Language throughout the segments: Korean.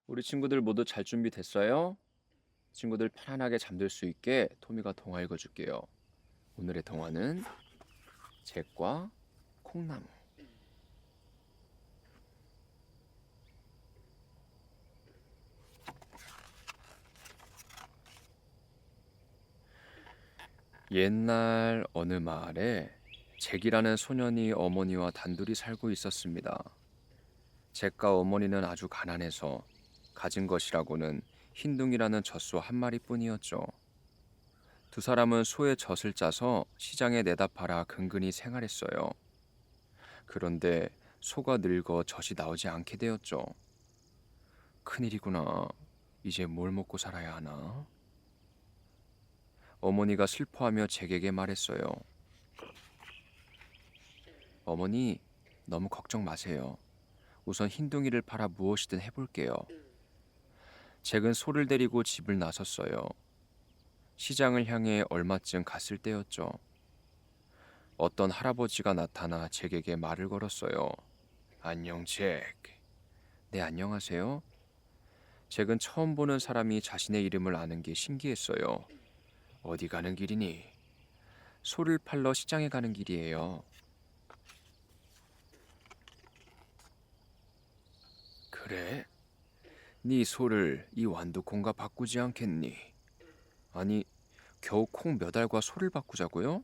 우리 친구들 모두 잘 준비됐어요? 친구들 편안하게 잠들 수 있게 토미가 동화 읽어줄게요. 오늘의 동화는 잭과 콩나무. 옛날 어느 마을에 잭이라는 소년이 어머니와 단둘이 살고 있었습니다. 잭과 어머니는 아주 가난해서 가진 것이라고는 흰둥이라는 젖소 한 마리뿐이었죠. 두 사람은 소의 젖을 짜서 시장에 내다 팔아 근근히 생활했어요. 그런데 소가 늙어 젖이 나오지 않게 되었죠. 큰일이구나. 이제 뭘 먹고 살아야 하나? 어머니가 슬퍼하며 잭에게 말했어요. 어머니, 너무 걱정 마세요. 우선 흰둥이를 팔아 무엇이든 해볼게요. 잭은 소를 데리고 집을 나섰어요. 시장을 향해 얼마쯤 갔을 때였죠. 어떤 할아버지가 나타나 잭에게 말을 걸었어요. 안녕, 잭. 네, 안녕하세요. 잭은 처음 보는 사람이 자신의 이름을 아는 게 신기했어요. 어디 가는 길이니? 소를 팔러 시장에 가는 길이에요. 그래? 네 소를 이 완두콩과 바꾸지 않겠니? 아니, 겨우 콩 몇 알과 소를 바꾸자고요?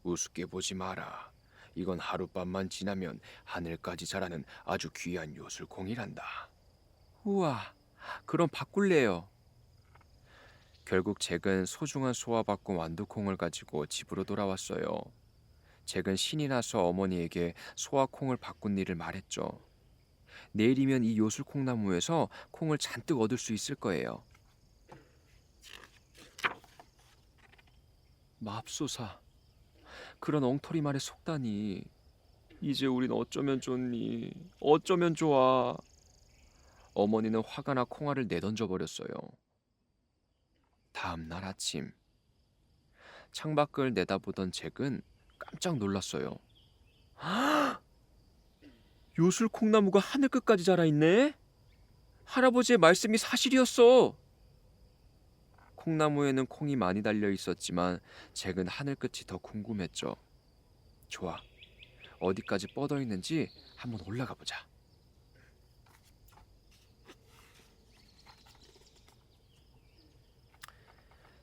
우습게 보지 마라. 이건 하룻밤만 지나면 하늘까지 자라는 아주 귀한 요술콩이란다. 우와, 그럼 바꿀래요. 결국 잭은 소중한 소와 바꾼 완두콩을 가지고 집으로 돌아왔어요. 잭은 신이 나서 어머니에게 소와 콩을 바꾼 일을 말했죠. 내일이면 이 요술콩나무에서 콩을 잔뜩 얻을 수 있을 거예요. 맙소사, 그런 엉터리 말에 속다니. 이제 우린 어쩌면 좋니? 어쩌면 좋아. 어머니는 화가 나 콩알을 내던져 버렸어요. 다음 날 아침, 창밖을 내다보던 잭은 깜짝 놀랐어요. 요술 콩나무가 하늘 끝까지 자라 있네? 할아버지의 말씀이 사실이었어. 콩나무에는 콩이 많이 달려 있었지만 잭은 하늘 끝이 더 궁금했죠. 좋아, 어디까지 뻗어 있는지 한번 올라가 보자.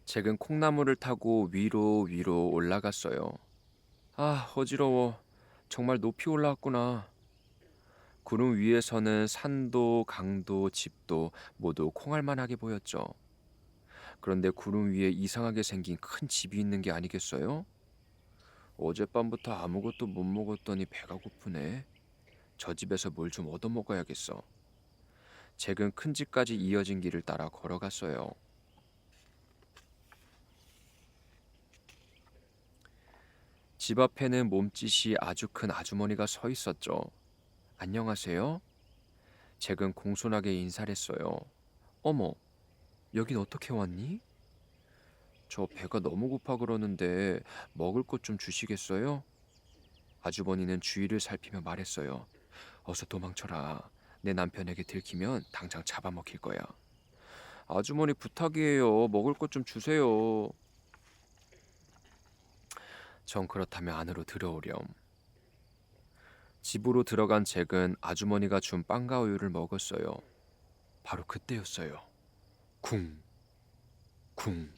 잭은 콩나무를 타고 위로 올라갔어요. 아, 어지러워. 정말 높이 올라왔구나. 구름 위에서는 산도, 강도, 집도 모두 콩알만하게 보였죠. 그런데 구름 위에 이상하게 생긴 큰 집이 있는 게 아니겠어요? 어젯밤부터 아무것도 못 먹었더니 배가 고프네. 저 집에서 뭘 좀 얻어 먹어야겠어. 잭은 큰 집까지 이어진 길을 따라 걸어갔어요. 집 앞에는 몸짓이 아주 큰 아주머니가 서 있었죠. 안녕하세요. 잭은 공손하게 인사를 했어요. 어머, 여긴 어떻게 왔니? 저 배가 너무 고파 그러는데 먹을 것 좀 주시겠어요? 아주머니는 주위를 살피며 말했어요. 어서 도망쳐라. 내 남편에게 들키면 당장 잡아먹힐 거야. 아주머니 부탁이에요. 먹을 것 좀 주세요. 전 그렇다면 안으로 들어오렴. 집으로 들어간 잭은 아주머니가 준 빵과 우유를 먹었어요. 바로 그때였어요. 쿵, 쿵,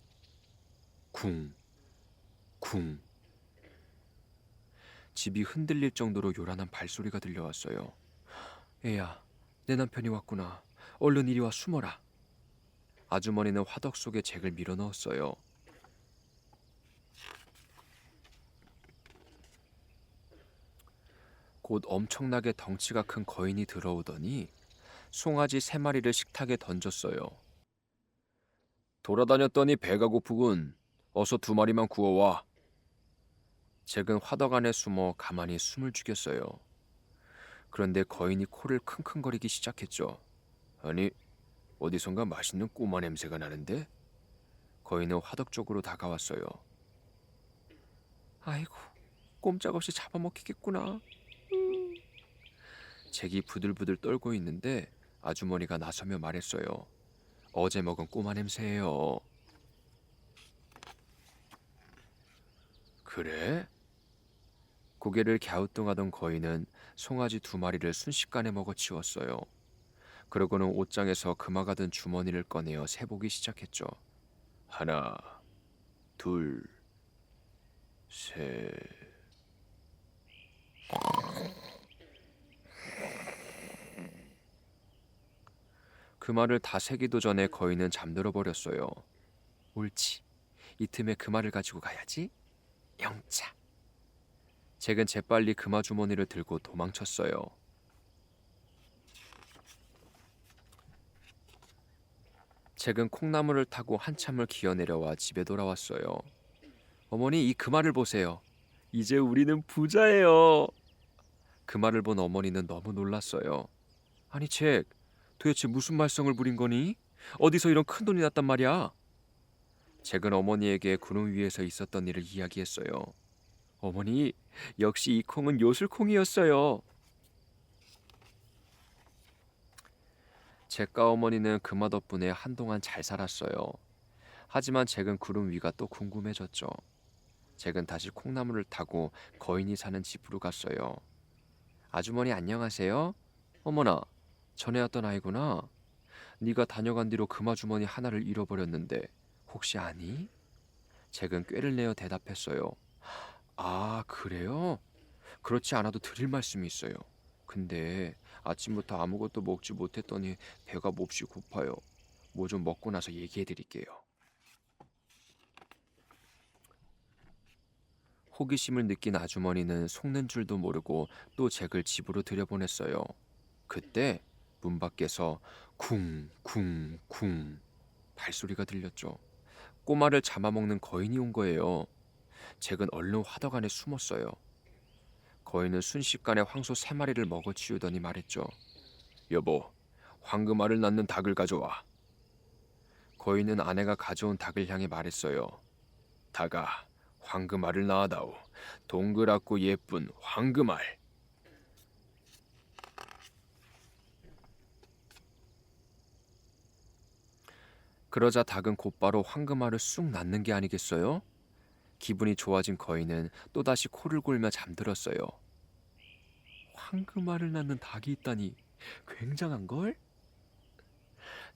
쿵, 쿵. 집이 흔들릴 정도로 요란한 발소리가 들려왔어요. 애야, 내 남편이 왔구나. 얼른 이리 와 숨어라. 아주머니는 화덕 속에 잭을 밀어 넣었어요. 곧 엄청나게 덩치가 큰 거인이 들어오더니 송아지 3마리를 식탁에 던졌어요. 돌아다녔더니 배가 고프군. 어서 2마리만 구워와. 잭은 화덕 안에 숨어 가만히 숨을 죽였어요. 그런데 거인이 코를 킁킁거리기 시작했죠. 아니, 어디선가 맛있는 꼬마 냄새가 나는데? 거인은 화덕 쪽으로 다가왔어요. 아이고, 꼼짝없이 잡아먹히겠구나. 잭이 부들부들 떨고 있는데 아주머니가 나서며 말했어요. 어제 먹은 꼬마 냄새예요. 그래? 고개를 갸우뚱하던 거인은 송아지 2마리를 순식간에 먹어치웠어요. 그러고는 옷장에서 금화가 든 주머니를 꺼내어 세보기 시작했죠. 하나, 둘, 셋. 그 말을 다 세기도 전에 거인은 잠들어 버렸어요. 옳지. 이 틈에 금화를 가지고 가야지. 영차. 잭은 재빨리 금화 주머니를 들고 도망쳤어요. 잭은 콩나물을 타고 한참을 기어 내려와 집에 돌아왔어요. 어머니, 이 금화를 보세요. 이제 우리는 부자예요. 금화를 본 어머니는 너무 놀랐어요. 아니 잭, 도대체 무슨 말썽을 부린 거니? 어디서 이런 큰 돈이 났단 말이야? 잭은 어머니에게 구름 위에서 있었던 일을 이야기했어요. 어머니, 역시 이 콩은 요술콩이었어요. 잭과 어머니는 금화 덕분에 한동안 잘 살았어요. 하지만 잭은 구름 위가 또 궁금해졌죠. 잭은 다시 콩나물을 타고 거인이 사는 집으로 갔어요. 아주머니 안녕하세요. 어머나, 전에 왔던 아이구나. 네가 다녀간 뒤로 금화 주머니 하나를 잃어버렸는데 혹시 아니? 잭은 꾀를 내어 대답했어요. 아, 그래요? 그렇지 않아도 드릴 말씀이 있어요. 근데 아침부터 아무것도 먹지 못했더니 배가 몹시 고파요. 뭐 좀 먹고 나서 얘기해 드릴게요. 호기심을 느낀 아주머니는 속는 줄도 모르고 또 잭을 집으로 들여보냈어요. 그때 문 밖에서 쿵쿵쿵 발소리가 들렸죠. 꼬마를 잡아먹는 거인이 온 거예요. 잭은 얼른 화덕 안에 숨었어요. 거인은 순식간에 황소 3마리를 먹어치우더니 말했죠. 여보, 황금알을 낳는 닭을 가져와. 거인은 아내가 가져온 닭을 향해 말했어요. 닭아, 황금알을 낳아다오. 동그랗고 예쁜 황금알. 그러자 닭은 곧바로 황금알을 쑥 낳는 게 아니겠어요? 기분이 좋아진 거인은 또다시 코를 골며 잠들었어요. 황금알을 낳는 닭이 있다니 굉장한걸?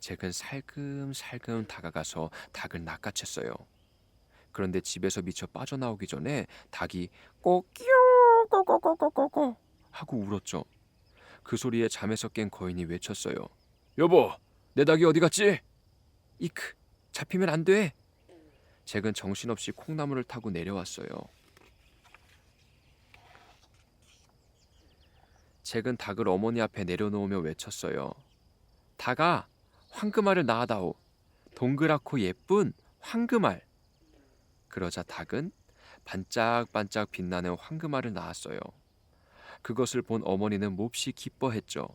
잭은 살금살금 다가가서 닭을 낚아챘어요. 그런데 집에서 미처 빠져나오기 전에 닭이 꼬끼요 꼬꼬꼬꼬꼬꼬 하고 울었죠. 그 소리에 잠에서 깬 거인이 외쳤어요. 여보, 내 닭이 어디 갔지? 이크, 잡히면 안 돼. 잭은 정신없이 콩나물을 타고 내려왔어요. 잭은 닭을 어머니 앞에 내려놓으며 외쳤어요. 닭아, 황금알을 낳아다오. 동그랗고 예쁜 황금알. 그러자 닭은 반짝반짝 빛나는 황금알을 낳았어요. 그것을 본 어머니는 몹시 기뻐했죠.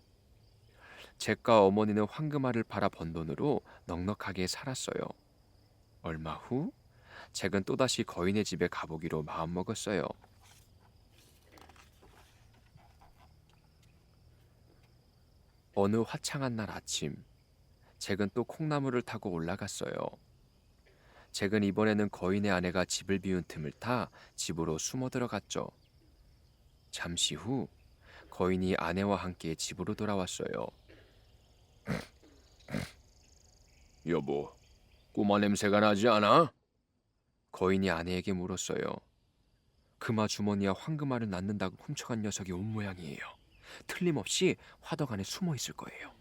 잭과 어머니는 황금알을 팔아 번 돈으로 넉넉하게 살았어요. 얼마 후 잭은 또다시 거인의 집에 가보기로 마음먹었어요. 어느 화창한 날 아침, 잭은 또 콩나물을 타고 올라갔어요. 잭은 이번에는 거인의 아내가 집을 비운 틈을 타 집으로 숨어 들어갔죠. 잠시 후 거인이 아내와 함께 집으로 돌아왔어요. 여보, 꼬마 냄새가 나지 않아? 거인이 아내에게 물었어요. 금화 주머니와 황금알을 낳는다고 훔쳐간 녀석이 온 모양이에요. 틀림없이 화덕 안에 숨어 있을 거예요.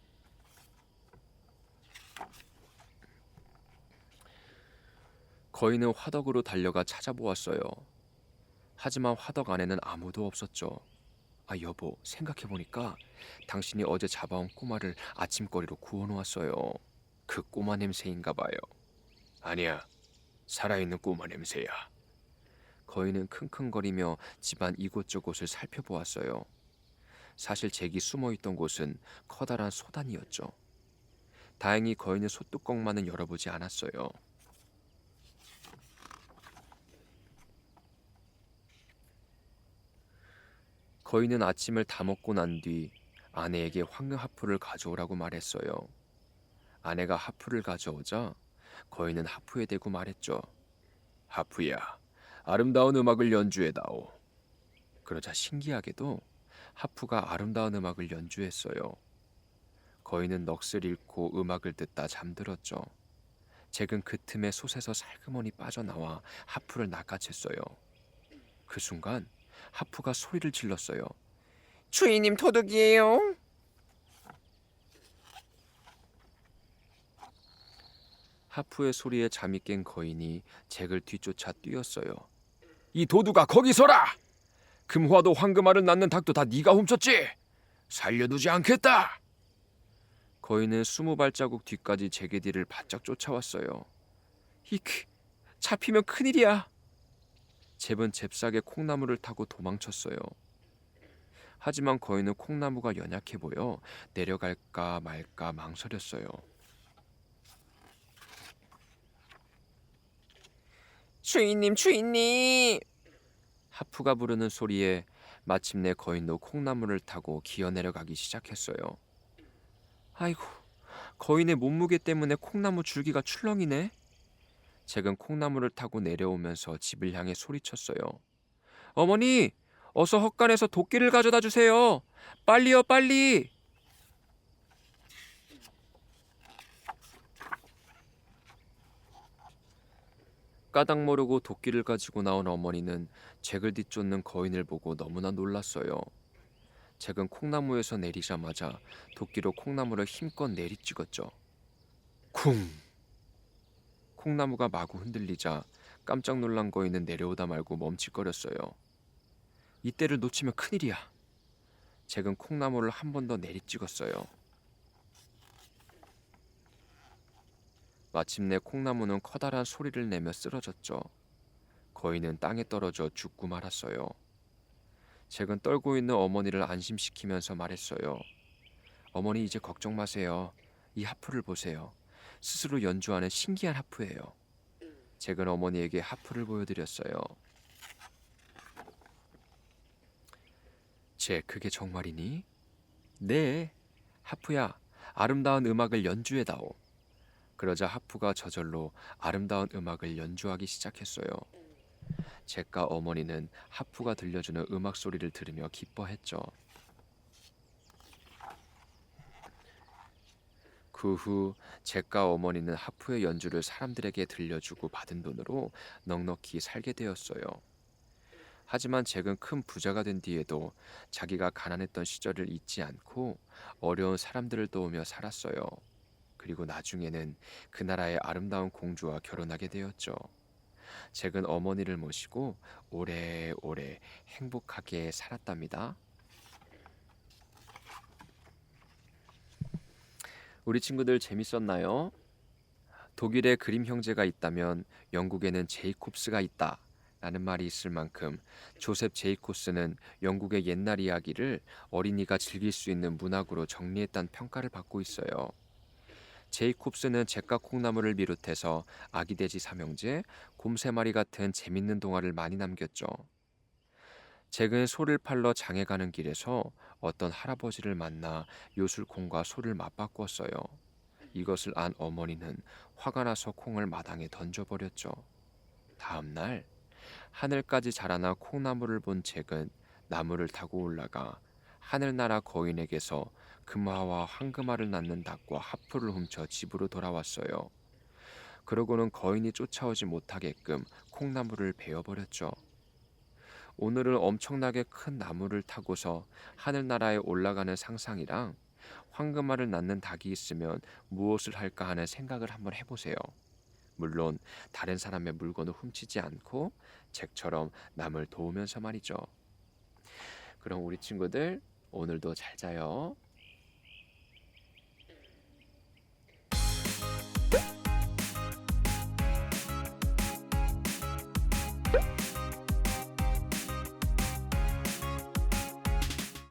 거인은 화덕으로 달려가 찾아보았어요. 하지만 화덕 안에는 아무도 없었죠. 아, 여보, 생각해보니까 당신이 어제 잡아온 꼬마를 아침거리로 구워놓았어요. 그 꼬마 냄새인가 봐요. 아니야, 살아있는 꼬마 냄새야. 거인은 킁킁거리며 집안 이곳저곳을 살펴보았어요. 사실 잭이 숨어있던 곳은 커다란 소단이었죠. 다행히 거인은 소뚜껑만은 열어보지 않았어요. 거인은 아침을 다 먹고 난 뒤 아내에게 황금 하프를 가져오라고 말했어요. 아내가 하프를 가져오자 거인은 하프에 대고 말했죠. 하프야, 아름다운 음악을 연주해다오. 그러자 신기하게도 하프가 아름다운 음악을 연주했어요. 거인은 넋을 잃고 음악을 듣다 잠들었죠. 잭은 그 틈에 솥에서 살그머니 빠져나와 하프를 낚아챘어요. 그 순간 하프가 소리를 질렀어요. 주인님 도둑이에요. 하프의 소리에 잠이 깬 거인이 잭을 뒤쫓아 뛰었어요. 이 도둑아, 거기 서라! 금화도 황금알을 낳는 닭도 다 네가 훔쳤지? 살려두지 않겠다! 거인은 20발자국 뒤까지 잭의 뒤를 바짝 쫓아왔어요. 히크, 잡히면 큰일이야. 잭은 잽싸게 콩나무를 타고 도망쳤어요. 하지만 거인은 콩나무가 연약해 보여 내려갈까 말까 망설였어요. 주인님, 주인님! 하프가 부르는 소리에 마침내 거인도 콩나무를 타고 기어 내려가기 시작했어요. 아이고, 거인의 몸무게 때문에 콩나무 줄기가 출렁이네. 잭은 콩나무를 타고 내려오면서 집을 향해 소리쳤어요. 어머니, 어서 헛간에서 도끼를 가져다 주세요. 빨리요, 빨리. 까닭 모르고 도끼를 가지고 나온 어머니는 잭을 뒤쫓는 거인을 보고 너무나 놀랐어요. 잭은 콩나무에서 내리자마자 도끼로 콩나무를 힘껏 내리찍었죠. 쿵! 콩나무가 마구 흔들리자 깜짝 놀란 거인은 내려오다 말고 멈칫거렸어요. 이때를 놓치면 큰일이야. 잭은 콩나무를 한 번 더 내리찍었어요. 마침내 콩나무는 커다란 소리를 내며 쓰러졌죠. 거인은 땅에 떨어져 죽고 말았어요. 잭은 떨고 있는 어머니를 안심시키면서 말했어요. 어머니, 이제 걱정 마세요. 이 하프를 보세요. 스스로 연주하는 신기한 하프예요. 잭은 어머니에게 하프를 보여드렸어요. 잭, 그게 정말이니? 네, 하프야, 아름다운 음악을 연주해다오. 그러자 하프가 저절로 아름다운 음악을 연주하기 시작했어요. 잭과 어머니는 하프가 들려주는 음악 소리를 들으며 기뻐했죠. 그 후 잭과 어머니는 하프의 연주를 사람들에게 들려주고 받은 돈으로 넉넉히 살게 되었어요. 하지만 잭은 큰 부자가 된 뒤에도 자기가 가난했던 시절을 잊지 않고 어려운 사람들을 도우며 살았어요. 그리고 나중에는 그 나라의 아름다운 공주와 결혼하게 되었죠. 잭은 어머니를 모시고 오래오래 행복하게 살았답니다. 우리 친구들 재밌었나요? 독일에 그림 형제가 있다면 영국에는 제이콥스가 있다 라는 말이 있을 만큼 조셉 제이콥스는 영국의 옛날 이야기를 어린이가 즐길 수 있는 문학으로 정리했다는 평가를 받고 있어요. 제이콥스는 잭과 콩나무를 비롯해서 아기돼지 삼형제, 곰 3마리 같은 재밌는 동화를 많이 남겼죠. 잭은 소를 팔러 장에 가는 길에서 어떤 할아버지를 만나 요술콩과 소를 맞바꿨어요. 이것을 안 어머니는 화가 나서 콩을 마당에 던져버렸죠. 다음 날 하늘까지 자라나 콩나무를 본 잭은 나무를 타고 올라가 하늘나라 거인에게서 금화와 황금알을 낳는 닭과 하프를 훔쳐 집으로 돌아왔어요. 그러고는 거인이 쫓아오지 못하게끔 콩나무를 베어버렸죠. 오늘은 엄청나게 큰 나무를 타고서 하늘나라에 올라가는 상상이랑 황금알을 낳는 닭이 있으면 무엇을 할까 하는 생각을 한번 해보세요. 물론 다른 사람의 물건을 훔치지 않고 잭처럼 남을 도우면서 말이죠. 그럼 우리 친구들 오늘도 잘 자요.